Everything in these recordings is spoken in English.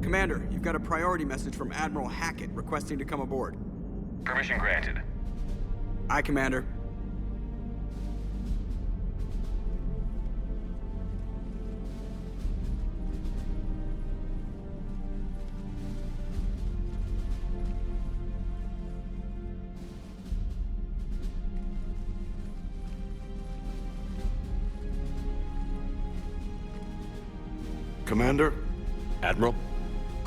Commander, you've got a priority message from Admiral Hackett requesting to come aboard. Permission granted. Aye, Commander. Commander, Admiral?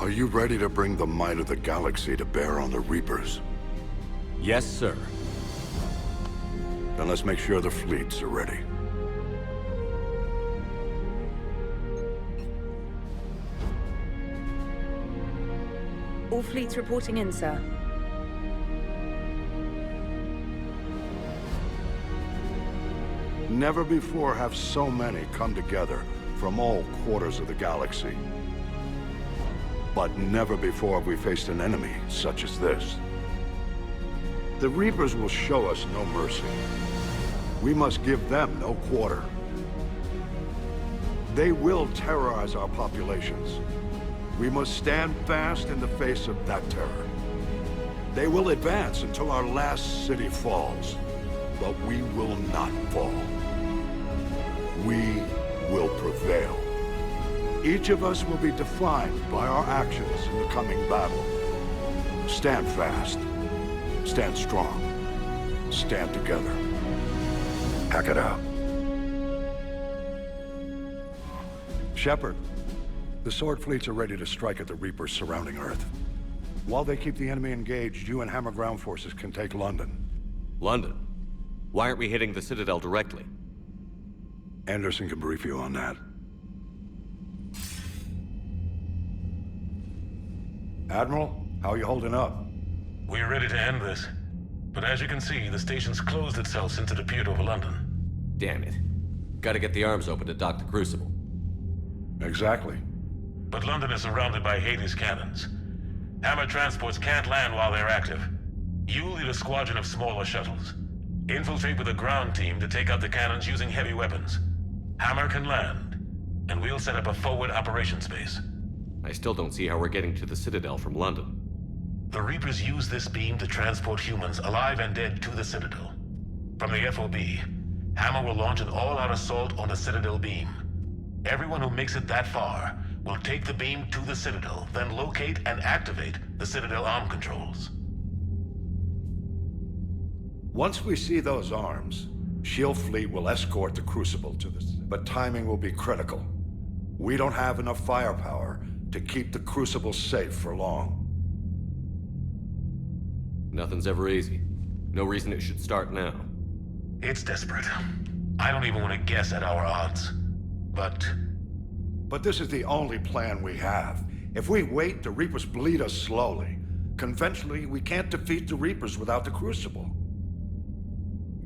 are you ready to bring the might of the galaxy to bear on the Reapers? Yes, sir. Then let's make sure the fleets are ready. All fleets reporting in, sir. Never before have so many come together from all quarters of the galaxy. But never before have we faced an enemy such as this. The Reapers will show us no mercy. We must give them no quarter. They will terrorize our populations. We must stand fast in the face of that terror. They will advance until our last city falls, but we will not fall. We will prevail. Each of us will be defined by our actions in the coming battle. Stand fast. Stand strong. Stand together. Hack it out. Shepard, the Sword fleets are ready to strike at the Reapers surrounding Earth. While they keep the enemy engaged, you and Hammer ground forces can take London. London? Why aren't we hitting the Citadel directly? Anderson can brief you on that. Admiral, how are you holding up? We're ready to end this. But as you can see, the station's closed itself since it appeared over London. Damn it. Gotta get the arms open to dock the Crucible. Exactly. But London is surrounded by Hades cannons. Hammer transports can't land while they're active. You'll lead a squadron of smaller shuttles. Infiltrate with a ground team to take out the cannons using heavy weapons. Hammer can land, and we'll set up a forward operations base. I still don't see how we're getting to the Citadel from London. The Reapers use this beam to transport humans, alive and dead, to the Citadel. From the FOB, Hammer will launch an all-out assault on the Citadel beam. Everyone who makes it that far will take the beam to the Citadel, then locate and activate the Citadel arm controls. Once we see those arms, SHIELD fleet will escort the Crucible to the... But timing will be critical. We don't have enough firepower to keep the Crucible safe for long. Nothing's ever easy. No reason it should start now. It's desperate. I don't even want to guess at our odds. But this is the only plan we have. If we wait, the Reapers bleed us slowly. Conventionally, we can't defeat the Reapers without the Crucible.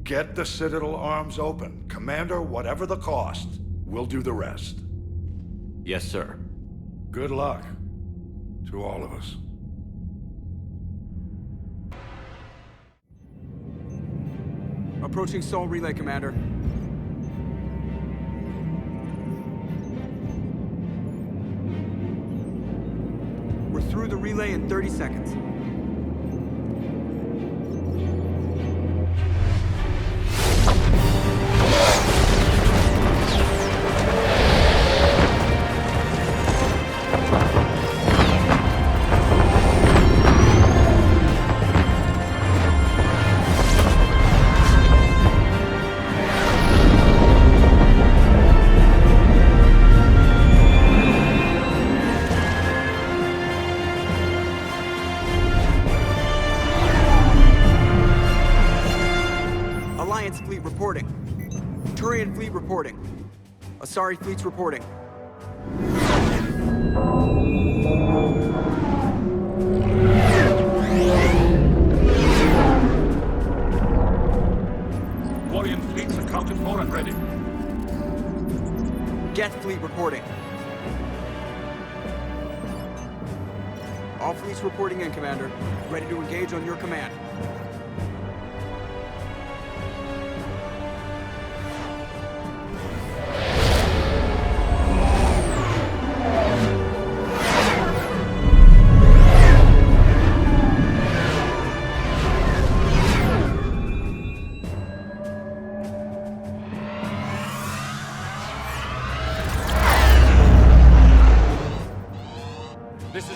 Get the Citadel arms open. Commander, whatever the cost, we'll do the rest. Yes, sir. Good luck to all of us. Approaching Sol Relay, Commander. We're through the relay in 30 seconds. Fleet reporting. Turian fleet reporting. Asari fleets reporting. Quarian fleets accounted for and ready. Geth fleet reporting. All fleets reporting in, Commander. Ready to engage on your command.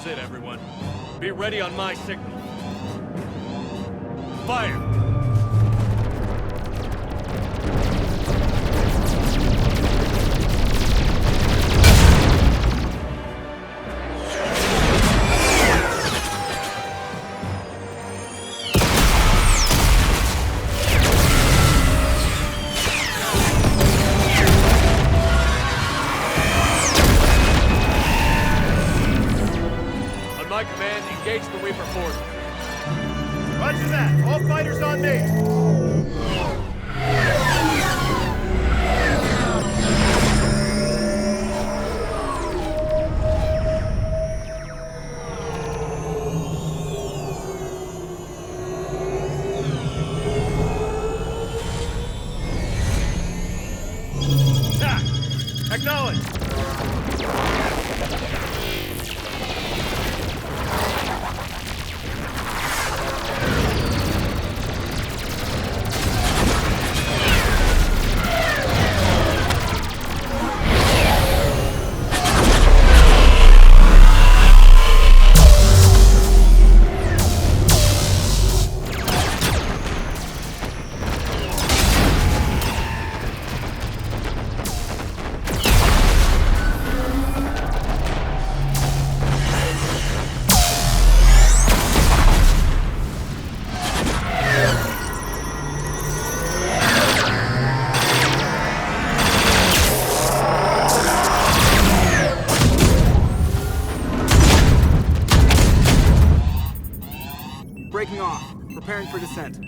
it, everyone. Be ready on my signal. Fire! On my command, engage the Reaper forces. Roger that. All fighters on me. Acknowledge. Breaking off. Preparing for descent.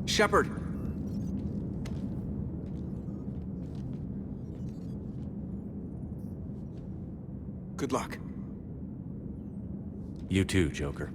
Shepard! Good luck. You too, Joker.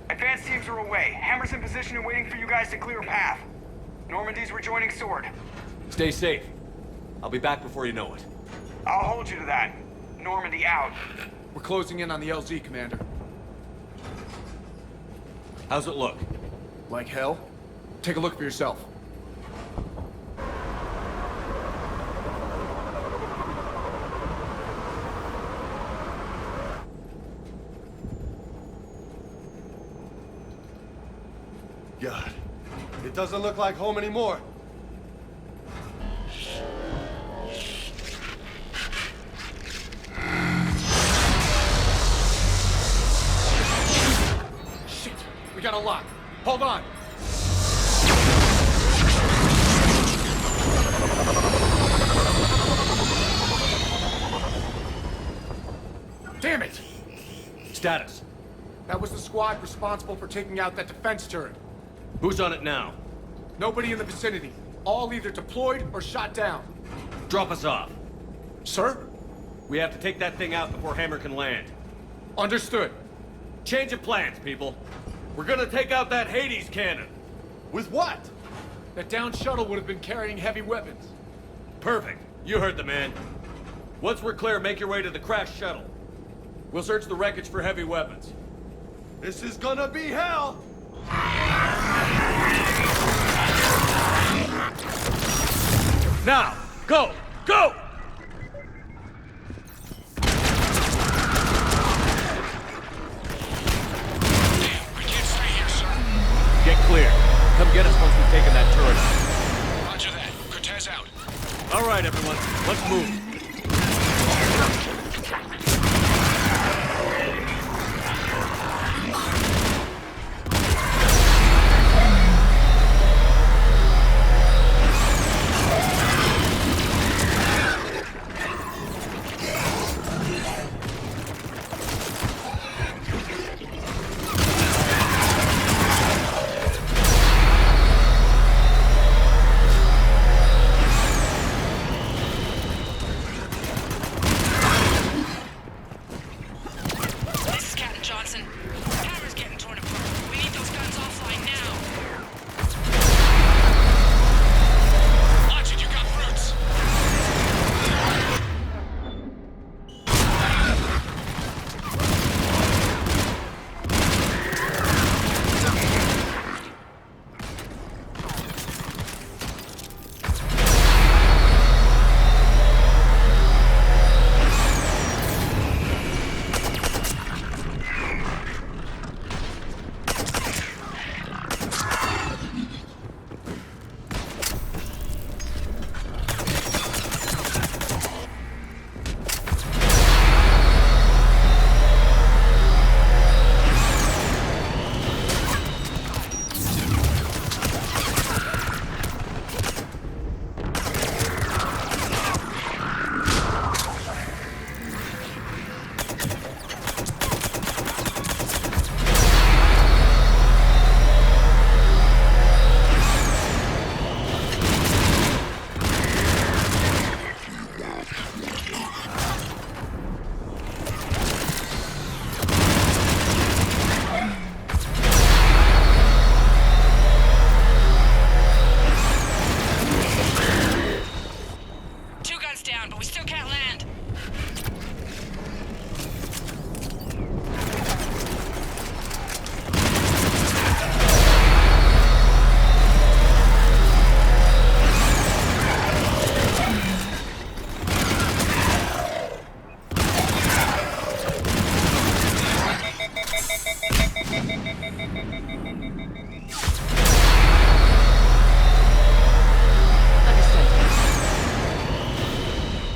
Advanced teams are away. Hammer's in position and waiting for you guys to clear a path. Normandy's rejoining Sword. Stay safe. I'll be back before you know it. I'll hold you to that. Normandy out. We're closing in on the LZ, Commander. How's it look? Like hell? Take a look for yourself. God, it doesn't look like home anymore. Shit! We got a lock. Hold on! Damn it! Status. That was the squad responsible for taking out that defense turret. Who's on it now? Nobody in the vicinity. All either deployed or shot down. Drop us off. Sir? We have to take that thing out before Hammer can land. Understood. Change of plans, people. We're gonna take out that Hades cannon. With what? That downed shuttle would have been carrying heavy weapons. Perfect. You heard the man. Once we're clear, make your way to the crashed shuttle. We'll search the wreckage for heavy weapons. This is gonna be hell! Now, go! Go! We can't stay here, sir. Get clear. Come get us once we've taken that turret out. Roger that. Cortez out. All right, everyone. Let's move.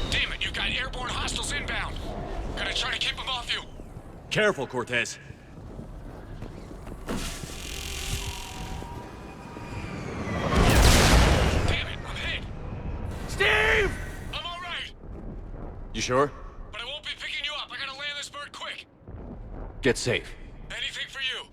Damn it, you've got airborne hostiles inbound. Gotta try to keep them off you. Careful, Cortez. Damn it, I'm hit. Steve! I'm all right, You sure? but I won't be picking you up. I gotta land this bird quick. Get safe. Anything for you.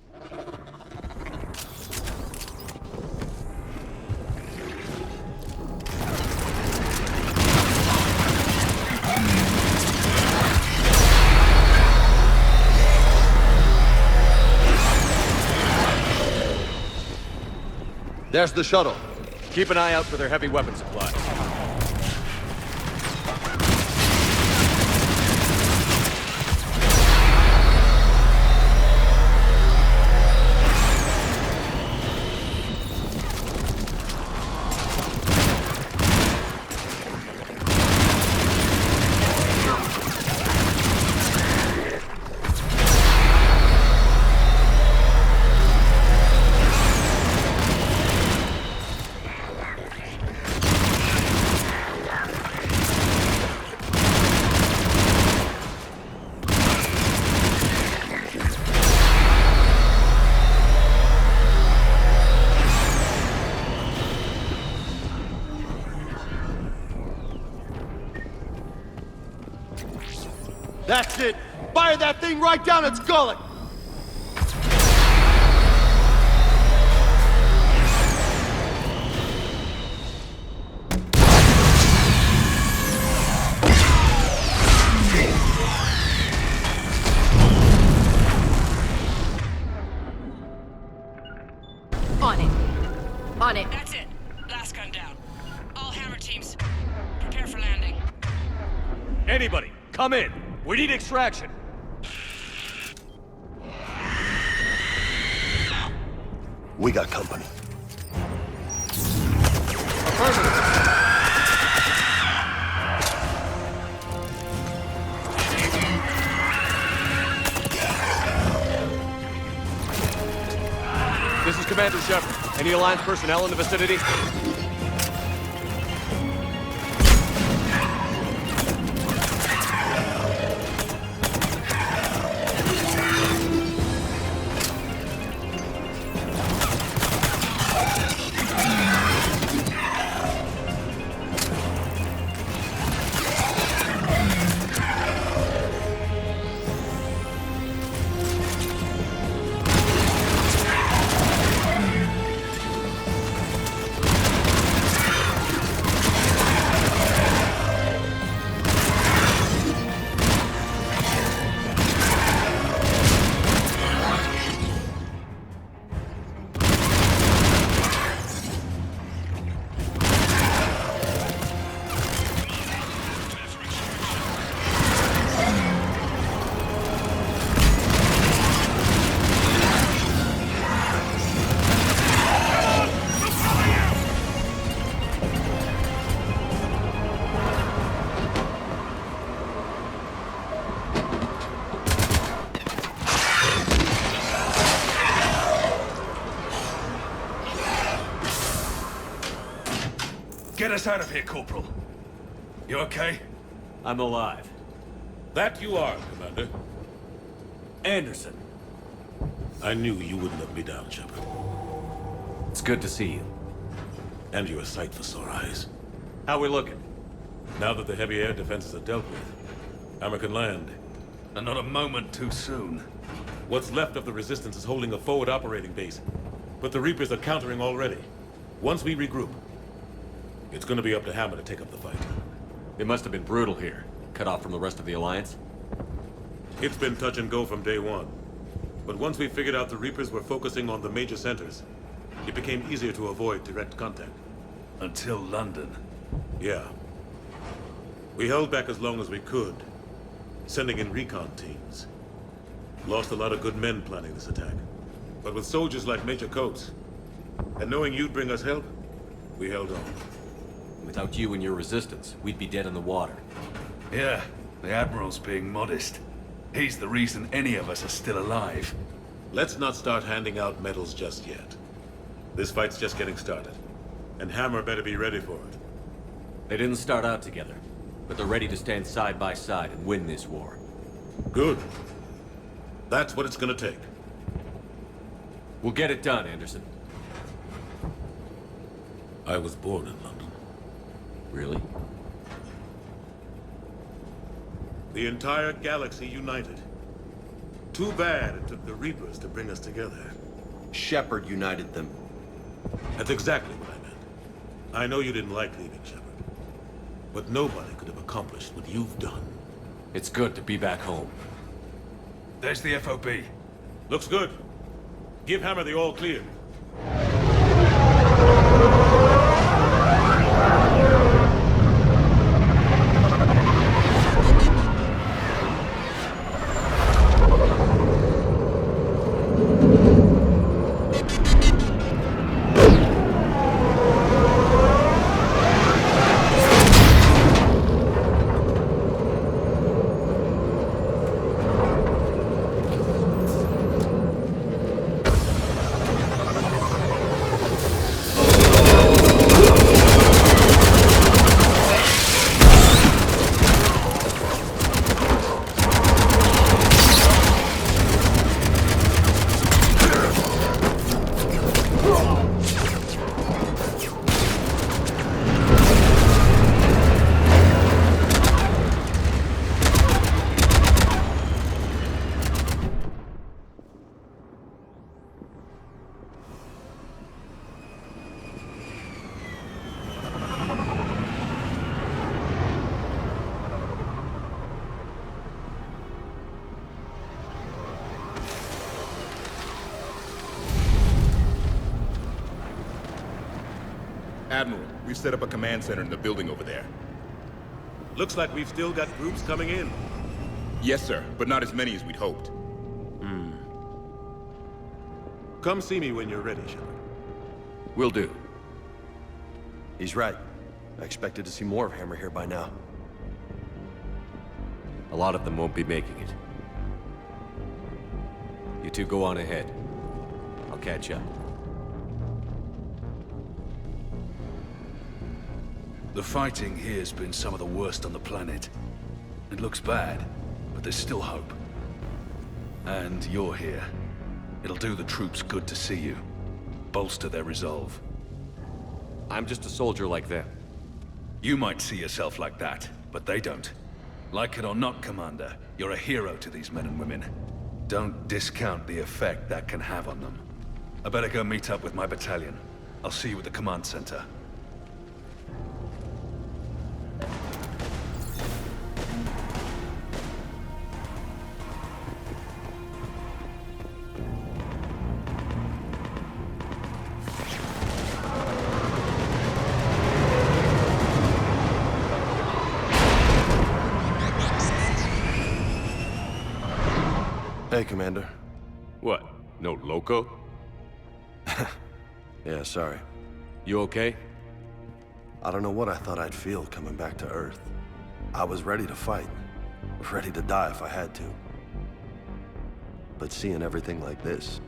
There's the shuttle. Keep an eye out for their heavy weapon supply. That's it! Fire that thing right down its gullet! On it. On it. That's it. Last gun down. All hammer teams, prepare for landing. Anybody, come in. We need extraction. We got company. This is Commander Shepard. Any Alliance personnel in the vicinity? Get us out of here, Corporal. You okay? I'm alive. That you are, Commander. Anderson. I knew you wouldn't let me down, Shepard. It's good to see you. And you're a sight for sore eyes. How we looking? Now that the heavy air defenses are dealt with, Hammer can land. And not a moment too soon. What's left of the Resistance is holding a forward operating base. But the Reapers are countering already. Once we regroup, it's gonna be up to Hammer to take up the fight. It must have been brutal here. Cut off from the rest of the Alliance. It's been touch and go from day one. But once we figured out the Reapers were focusing on the major centers, it became easier to avoid direct contact. Until London. Yeah. We held back as long as we could, sending in recon teams. Lost a lot of good men planning this attack. But with soldiers like Major Coates, and knowing you'd bring us help, we held on. Without you and your resistance, we'd be dead in the water. Yeah, the Admiral's being modest. He's the reason any of us are still alive. Let's not start handing out medals just yet. This fight's just getting started. And Hammer better be ready for it. They didn't start out together, but they're ready to stand side by side and win this war. Good. That's what it's gonna take. We'll get it done, Anderson. I was born in London. Really? The entire galaxy united. Too bad it took the Reapers to bring us together. Shepard united them. That's exactly what I meant. I know you didn't like leaving Shepard. But nobody could have accomplished what you've done. It's good to be back home. There's the FOB. Looks good. Give Hammer the all clear. Admiral, we've set up a command center in the building over there. Looks like we've still got groups coming in. Yes, sir, but not as many as we'd hoped. Come see me when you're ready, Shepard. Will do. He's right. I expected to see more of Hammer here by now. A lot of them won't be making it. You two go on ahead. I'll catch up. The fighting here's been some of the worst on the planet. It looks bad, but there's still hope. And you're here. It'll do the troops good to see you. Bolster their resolve. I'm just a soldier like them. You might see yourself like that, but they don't. Like it or not, Commander, you're a hero to these men and women. Don't discount the effect that can have on them. I better go meet up with my battalion. I'll see you at the command center. Hey, Commander. What? No loco? Yeah, sorry. You okay? I don't know what I thought I'd feel coming back to Earth. I was ready to fight. Ready to die if I had to. But seeing everything like this...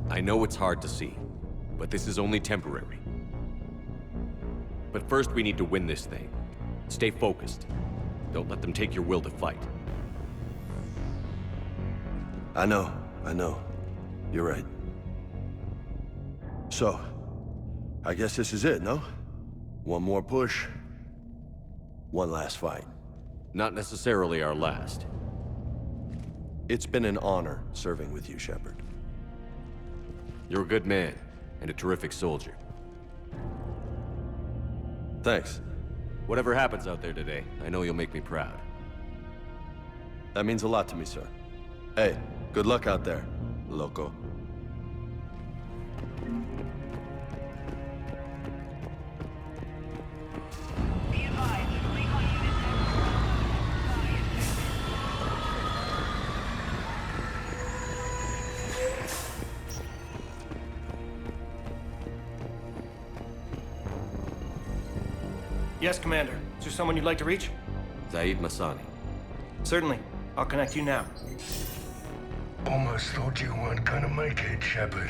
I know it's hard to see, but this is only temporary. But first we need to win this thing. Stay focused. Don't let them take your will to fight. I know. You're right. So, I guess this is it, no? One more push. One last fight. Not necessarily our last. It's been an honor serving with you, Shepard. You're a good man, and a terrific soldier. Thanks. Whatever happens out there today, I know you'll make me proud. That means a lot to me, sir. Hey, good luck out there, loco. Yes, Commander. Is there someone you'd like to reach? Zaid Masani. Certainly. I'll connect you now. Almost thought you weren't gonna make it, Shepard.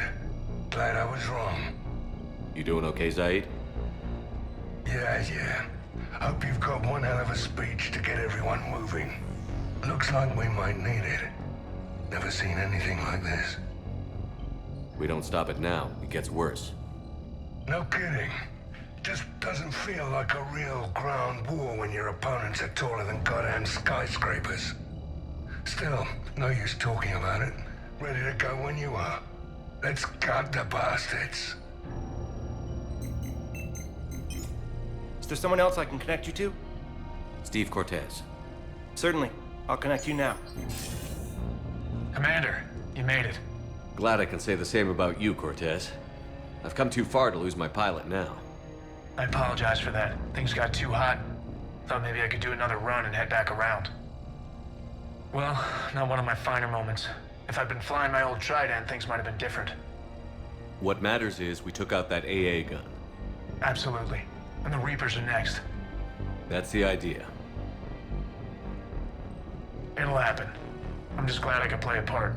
Glad I was wrong. You doing okay, Zaid? Yeah. Hope you've got one hell of a speech to get everyone moving. Looks like we might need it. Never seen anything like this. We don't stop it now, it gets worse. No kidding. Just doesn't feel like a real ground war when your opponents are taller than goddamn skyscrapers. Still, no use talking about it. Ready to go when you are. Let's gut the bastards. Is there someone else I can connect you to? Steve Cortez. Certainly. I'll connect you now. Commander, you made it. Glad I can say the same about you, Cortez. I've come too far to lose my pilot now. I apologize for that. Things got too hot. Thought maybe I could do another run and head back around. Well, not one of my finer moments. If I'd been flying my old Trident, things might have been different. What matters is we took out that AA gun. Absolutely. And the Reapers are next. That's the idea. It'll happen. I'm just glad I could play a part.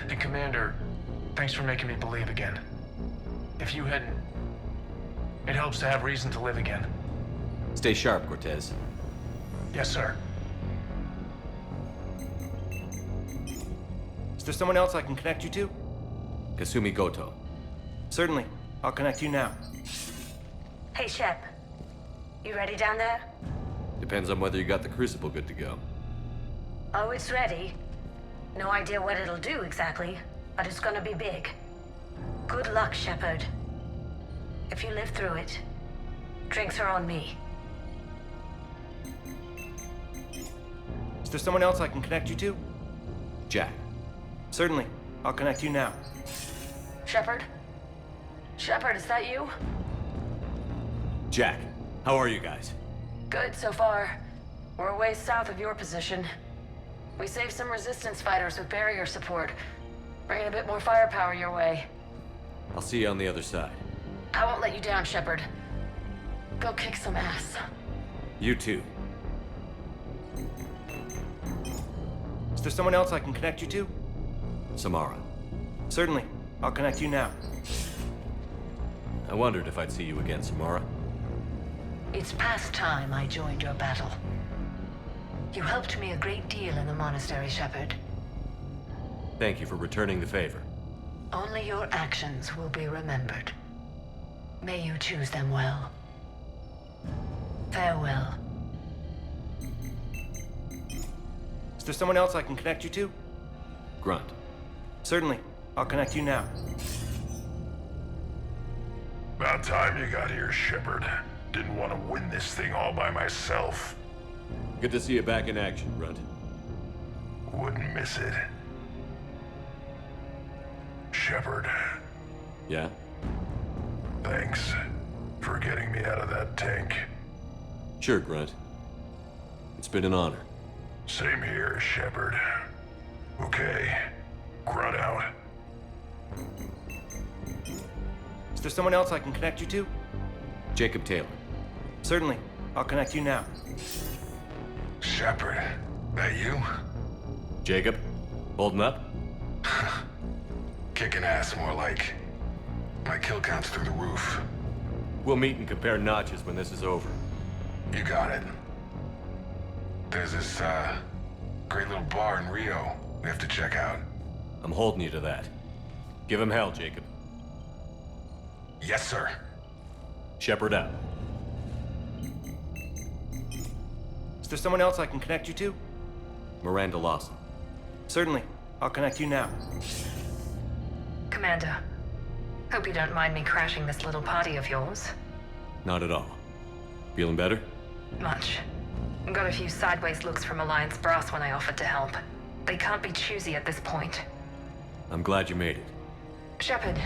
And Commander, thanks for making me believe again. If you hadn't... It helps to have reason to live again. Stay sharp, Cortez. Yes, sir. Is there someone else I can connect you to? Kasumi Goto. Certainly. I'll connect you now. Hey, Shep. You ready down there? Depends on whether you got the Crucible good to go. Oh, it's ready. No idea what it'll do exactly, but it's gonna be big. Good luck, Shepard. If you live through it, drinks are on me. Is there someone else I can connect you to? Jack. Certainly. I'll connect you now. Shepard? Shepard, is that you? Jack, how are you guys? Good so far. We're a ways south of your position. We saved some resistance fighters with barrier support. Bringing a bit more firepower your way. I'll see you on the other side. I won't let you down, Shepard. Go kick some ass. You too. Is there someone else I can connect you to? Samara. Certainly. I'll connect you now. I wondered if I'd see you again, Samara. It's past time I joined your battle. You helped me a great deal in the monastery, Shepard. Thank you for returning the favor. Only your actions will be remembered. May you choose them well. Farewell. Is there someone else I can connect you to? Grunt. Certainly. I'll connect you now. About time you got here, Shepard. Didn't want to win this thing all by myself. Good to see you back in action, Grunt. Wouldn't miss it. Shepard. Yeah? Thanks for getting me out of that tank. Sure, Grunt. It's been an honor. Same here, Shepard. Okay. Grunt out. Is there someone else I can connect you to? Jacob Taylor. Certainly. I'll connect you now. Shepard, that you? Jacob? Holding up? Kicking ass, more like. My kill count's through the roof. We'll meet and compare notches when this is over. You got it. There's this, great little bar in Rio we have to check out. I'm holding you to that. Give him hell, Jacob. Yes, sir. Shepard out. Is there someone else I can connect you to? Miranda Lawson. Certainly. I'll connect you now. Commander, hope you don't mind me crashing this little party of yours. Not at all. Feeling better? Much. Got a few sideways looks from Alliance brass when I offered to help. They can't be choosy at this point. I'm glad you made it. Shepard,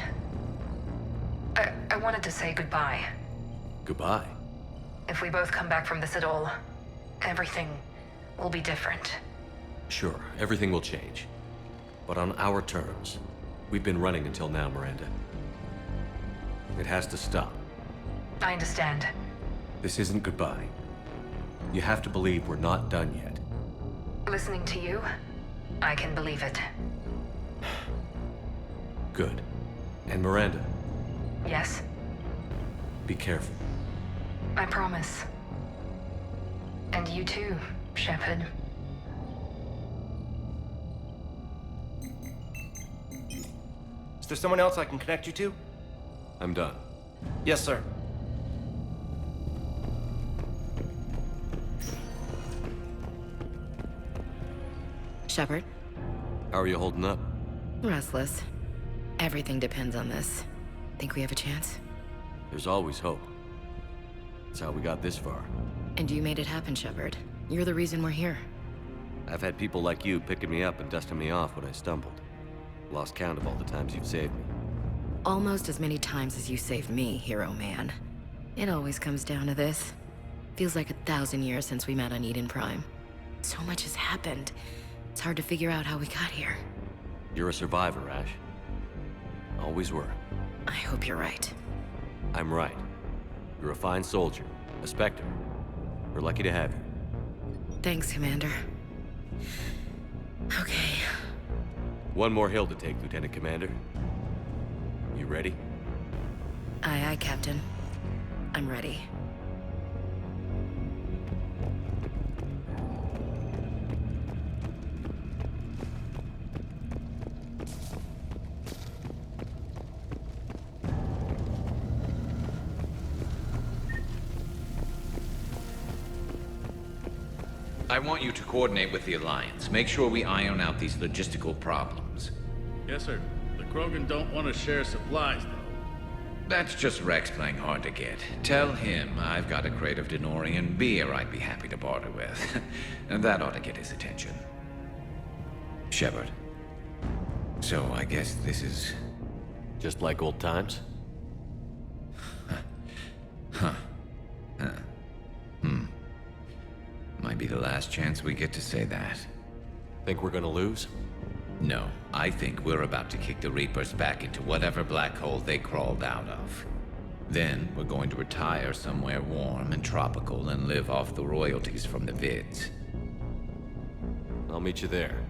I wanted to say goodbye. Goodbye. If we both come back from this at all, everything will be different. Sure, everything will change. But on our terms. We've been running until now, Miranda. It has to stop. I understand. This isn't goodbye. You have to believe we're not done yet. Listening to you, I can believe it. Good. And Miranda, Yes, be careful. I promise. And you too, Shepard. Is there someone else I can connect you to? I'm done. Yes, sir. Shepard? How are you holding up? Restless. Everything depends on this. Think we have a chance? There's always hope. That's how we got this far. And you made it happen, Shepard. You're the reason we're here. I've had people like you picking me up and dusting me off when I stumbled. Lost count of all the times you've saved me. Almost as many times as you saved me, hero man. It always comes down to this. Feels like 1,000 years since we met on Eden Prime. So much has happened. It's hard to figure out how we got here. You're a survivor, Ash. Always were. I hope you're right. I'm right. You're a fine soldier. A Spectre. We're lucky to have you. Thanks, Commander. Okay. One more hill to take, Lieutenant Commander. You ready? Aye, aye, Captain. I'm ready. I want you to coordinate with the Alliance. Make sure we iron out these logistical problems. Yes, sir. The Krogan don't want to share supplies, though. That's just Rex playing hard to get. Tell him I've got a crate of Denorian beer I'd be happy to barter with. And that ought to get his attention. Shepard. So I guess this is... just like old times? Huh. Might be the last chance we get to say that. Think we're gonna lose? No, I think we're about to kick the Reapers back into whatever black hole they crawled out of. Then we're going to retire somewhere warm and tropical and live off the royalties from the vids. I'll meet you there.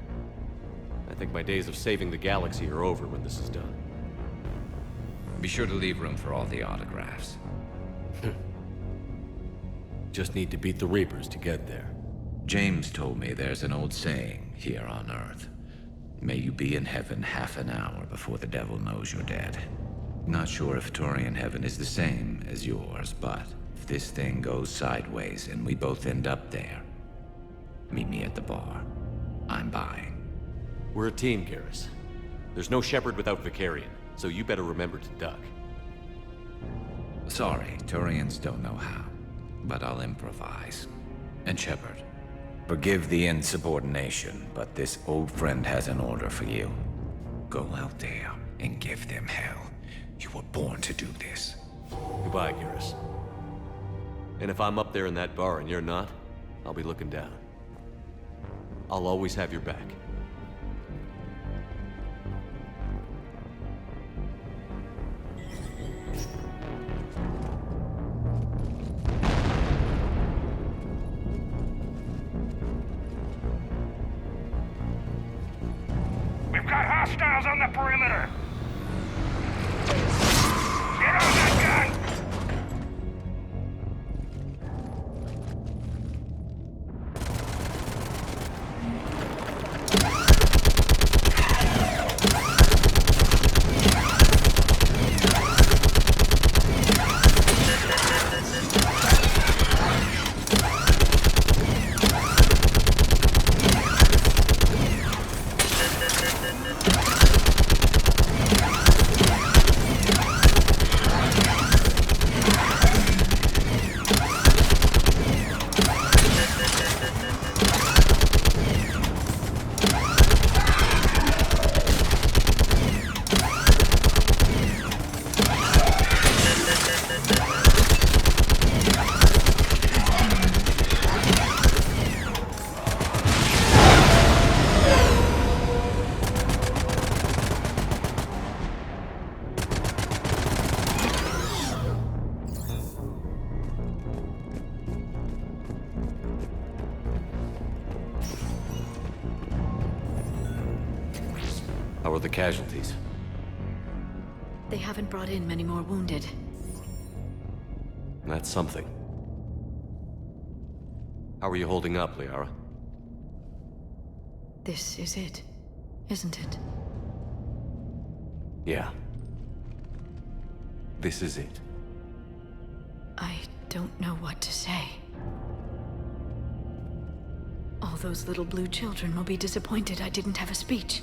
I think my days of saving the galaxy are over when this is done. Be sure to leave room for all the autographs. Just need to beat the Reapers to get there. James told me there's an old saying here on Earth. May you be in heaven half an hour before the devil knows you're dead. Not sure if Turian heaven is the same as yours, but if this thing goes sideways and we both end up there, meet me at the bar. I'm buying. We're a team, Garrus. There's no Shepard without Vicarian, so you better remember to duck. Sorry, Turians don't know how, but I'll improvise. And Shepard, forgive the insubordination, but this old friend has an order for you. Go out there and give them hell. You were born to do this. Goodbye, Garrus. And if I'm up there in that bar and you're not, I'll be looking down. I'll always have your back. We've got hostiles on the perimeter! Get on that gun! How are the casualties? They haven't brought in many more wounded. That's something. How are you holding up, Liara? This is it, isn't it? Yeah. This is it. I don't know what to say. All those little blue children will be disappointed I didn't have a speech.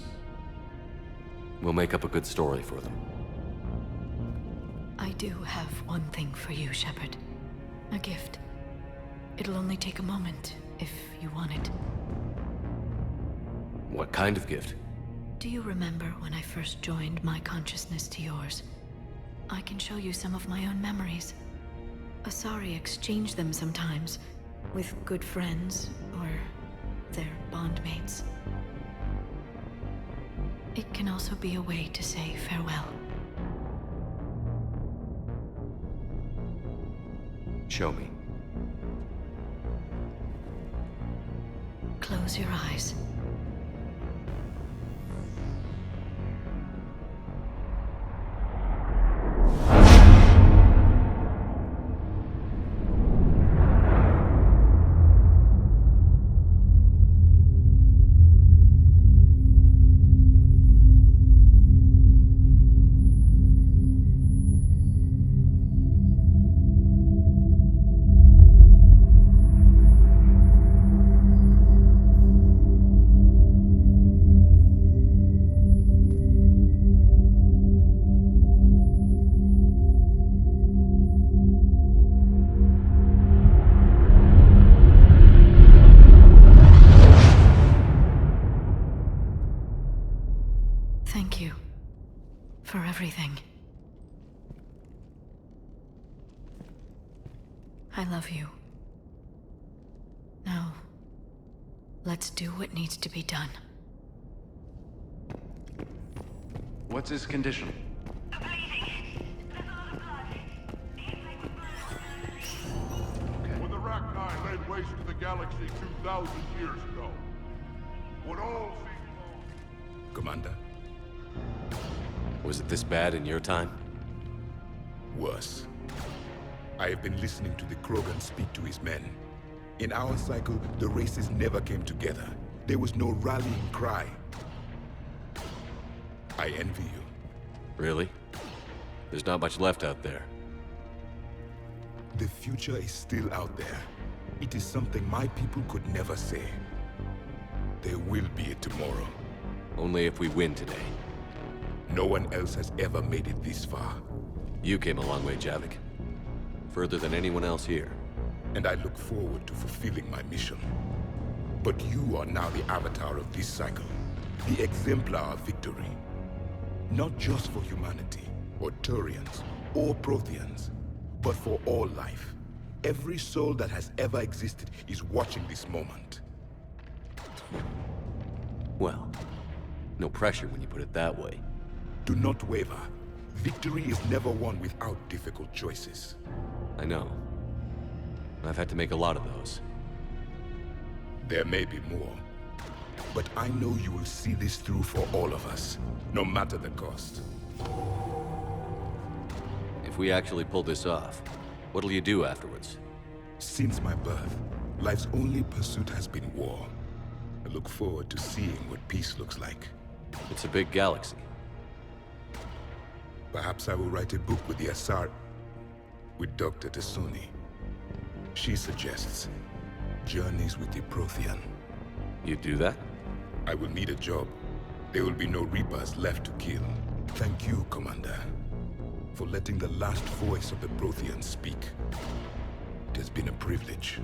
We'll make up a good story for them. I do have one thing for you, Shepard. A gift. It'll only take a moment, if you want it. What kind of gift? Do you remember when I first joined my consciousness to yours? I can show you some of my own memories. Asari exchange them sometimes, with good friends, or their bondmates. It can also be a way to say farewell. Show me. Close your eyes. Thank you for everything. I love you. Now, let's do what needs to be done. What's his condition? When the Rachni laid waste to the galaxy 2,000 years ago, what all seemed lost. Commander? Was it this bad in your time? Worse. I have been listening to the Krogan speak to his men. In our cycle, the races never came together. There was no rallying cry. I envy you. Really? There's not much left out there. The future is still out there. It is something my people could never say. There will be a tomorrow. Only if we win today. No one else has ever made it this far. You came a long way, Javik. Further than anyone else here. And I look forward to fulfilling my mission. But you are now the avatar of this cycle. The exemplar of victory. Not just for humanity, or Turians, or Protheans, but for all life. Every soul that has ever existed is watching this moment. Well, no pressure when you put it that way. Do not waver. Victory is never won without difficult choices. I know. I've had to make a lot of those. There may be more. But I know you will see this through for all of us, no matter the cost. If we actually pull this off, what'll you do afterwards? Since my birth, life's only pursuit has been war. I look forward to seeing what peace looks like. It's a big galaxy. Perhaps I will write a book with the Asari... with Dr. T'Soni. She suggests journeys with the Prothean. You do that? I will need a job. There will be no Reapers left to kill. Thank you, Commander, for letting the last voice of the Prothean speak. It has been a privilege.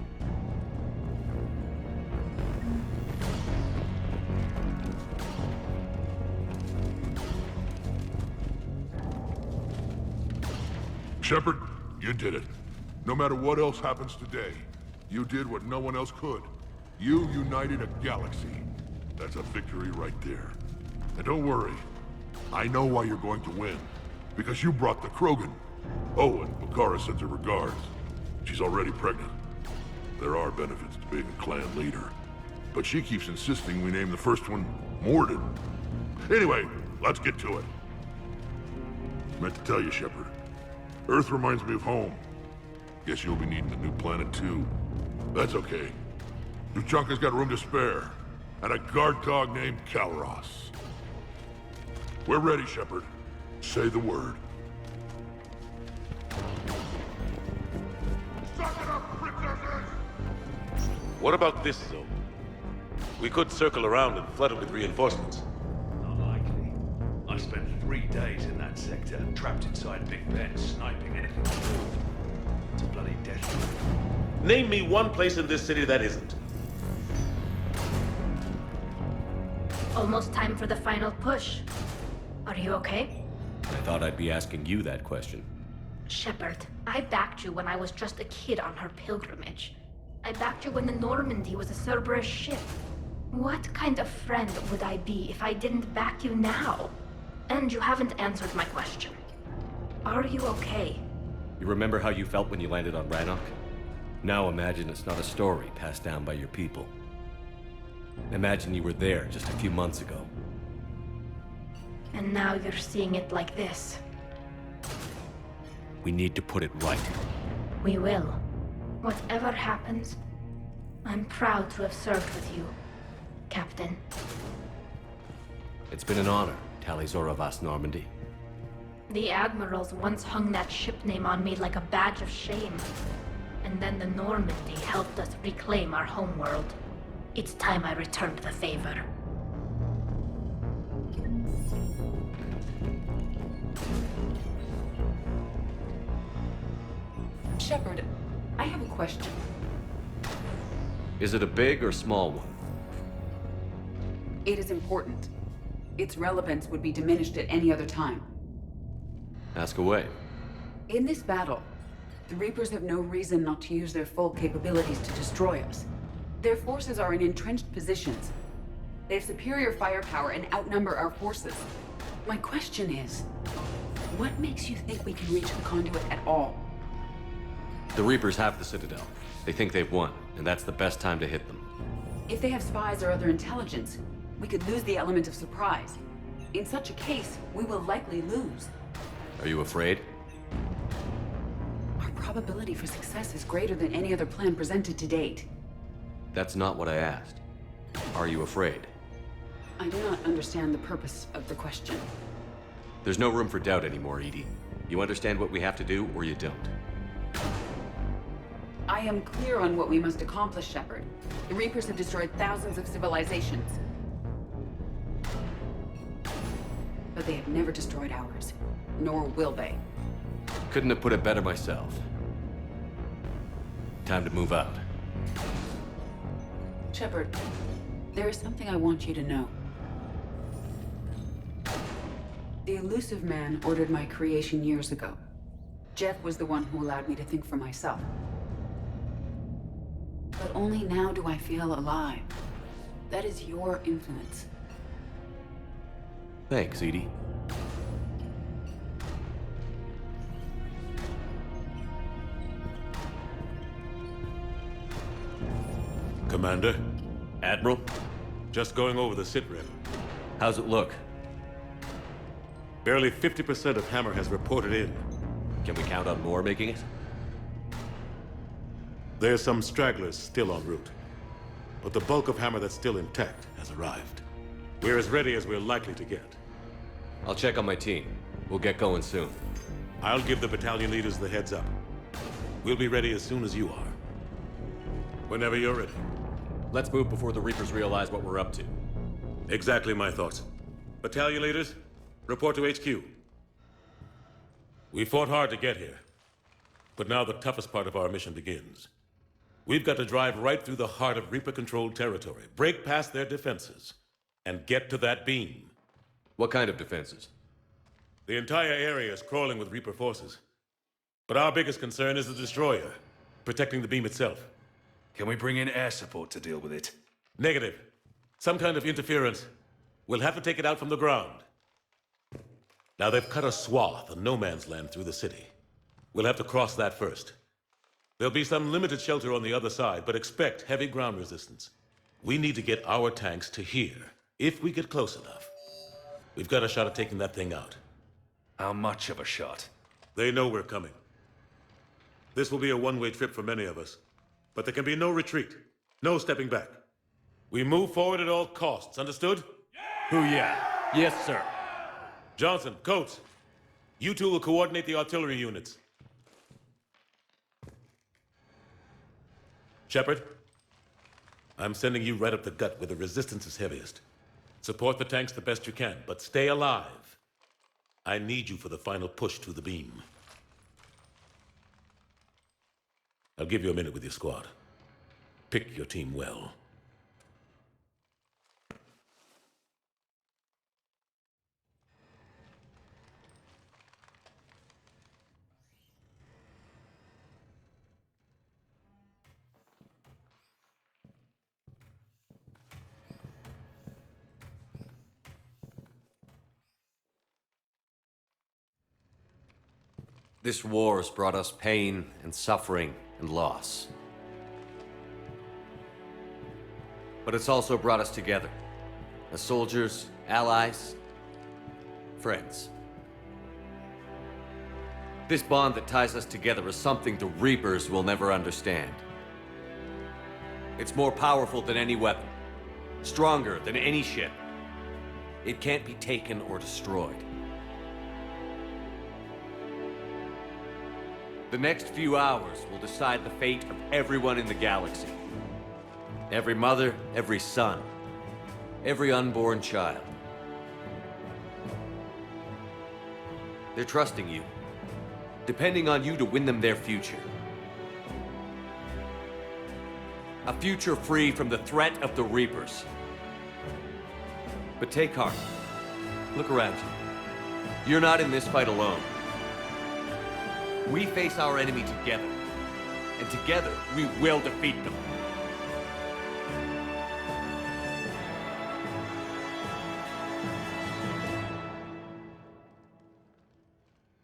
Shepard, you did it. No matter what else happens today, you did what no one else could. You united a galaxy. That's a victory right there. And don't worry, I know why you're going to win. Because you brought the Krogan. Oh, and Bakara sends her regards. She's already pregnant. There are benefits to being a clan leader. But she keeps insisting we name the first one Mordin. Anyway, let's get to it. Meant to tell you, Shepard. Earth reminds me of home. Guess you'll be needing a new planet, too. That's okay. Tuchanka's got room to spare. And a guard dog named Kalros. We're ready, Shepard. Say the word. What about this zone? We could circle around and flood it with reinforcements. Unlikely. I spent 3 days in that sector, trapped inside Big Ben, sniping anything I moved. It's a bloody death. Name me one place in this city that isn't. Almost time for the final push. Are you okay? I thought I'd be asking you that question. Shepard, I backed you when I was just a kid on her pilgrimage. I backed you when the Normandy was a Cerberus ship. What kind of friend would I be if I didn't back you now? And you haven't answered my question. Are you okay? You remember how you felt when you landed on Rannoch? Now imagine it's not a story passed down by your people. Imagine you were there just a few months ago. And now you're seeing it like this. We need to put it right. We will. Whatever happens, I'm proud to have served with you, Captain. It's been an honor, Talizor of As Normandy. The Admirals once hung that ship name on me like a badge of shame. And then the Normandy helped us reclaim our homeworld. It's time I returned the favor. Shepard, I have a question. Is it a big or small one? It is important. Its relevance would be diminished at any other time. Ask away. In this battle, the Reapers have no reason not to use their full capabilities to destroy us. Their forces are in entrenched positions. They have superior firepower and outnumber our forces. My question is, what makes you think we can reach the conduit at all? The Reapers have the Citadel. They think they've won, and that's the best time to hit them. If they have spies or other intelligence, we could lose the element of surprise. In such a case, we will likely lose. Are you afraid? Our probability for success is greater than any other plan presented to date. That's not what I asked. Are you afraid? I do not understand the purpose of the question. There's no room for doubt anymore, Edie. You understand what we have to do, or you don't. I am clear on what we must accomplish, Shepard. The Reapers have destroyed thousands of civilizations. But they have never destroyed ours. Nor will they. Couldn't have put it better myself. Time to move out. Shepard, there is something I want you to know. The Elusive Man ordered my creation years ago. Jeff was the one who allowed me to think for myself. But only now do I feel alive. That is your influence. Thanks, Edie. Commander? Admiral? Just going over the sitrep. How's it look? Barely 50% of Hammer has reported in. Can we count on more making it? There's some stragglers still en route. But the bulk of Hammer that's still intact has arrived. We're as ready as we're likely to get. I'll check on my team. We'll get going soon. I'll give the battalion leaders the heads up. We'll be ready as soon as you are. Whenever you're ready. Let's move before the Reapers realize what we're up to. Exactly my thoughts. Battalion leaders, report to HQ. We fought hard to get here. But now the toughest part of our mission begins. We've got to drive right through the heart of Reaper-controlled territory, break past their defenses, and get to that beam. What kind of defenses? The entire area is crawling with Reaper forces. But our biggest concern is the destroyer, protecting the beam itself. Can we bring in air support to deal with it? Negative. Some kind of interference. We'll have to take it out from the ground. Now they've cut a swath of no man's land through the city. We'll have to cross that first. There'll be some limited shelter on the other side, but expect heavy ground resistance. We need to get our tanks to here, if we get close enough. We've got a shot at taking that thing out. How much of a shot? They know we're coming. This will be a one-way trip for many of us. But there can be no retreat. No stepping back. We move forward at all costs, understood? Who, yeah. Yes, sir. Johnson, Coates, you two will coordinate the artillery units. Shepard, I'm sending you right up the gut where the resistance is heaviest. Support the tanks the best you can, but stay alive. I need you for the final push to the beam. I'll give you a minute with your squad. Pick your team well. This war has brought us pain and suffering and loss. But it's also brought us together. As soldiers, allies, friends. This bond that ties us together is something the Reapers will never understand. It's more powerful than any weapon. Stronger than any ship. It can't be taken or destroyed. The next few hours will decide the fate of everyone in the galaxy. Every mother, every son, every unborn child. They're trusting you, depending on you to win them their future. A future free from the threat of the Reapers. But take heart. Look around you. You're not in this fight alone. We face our enemy together, and together we will defeat them.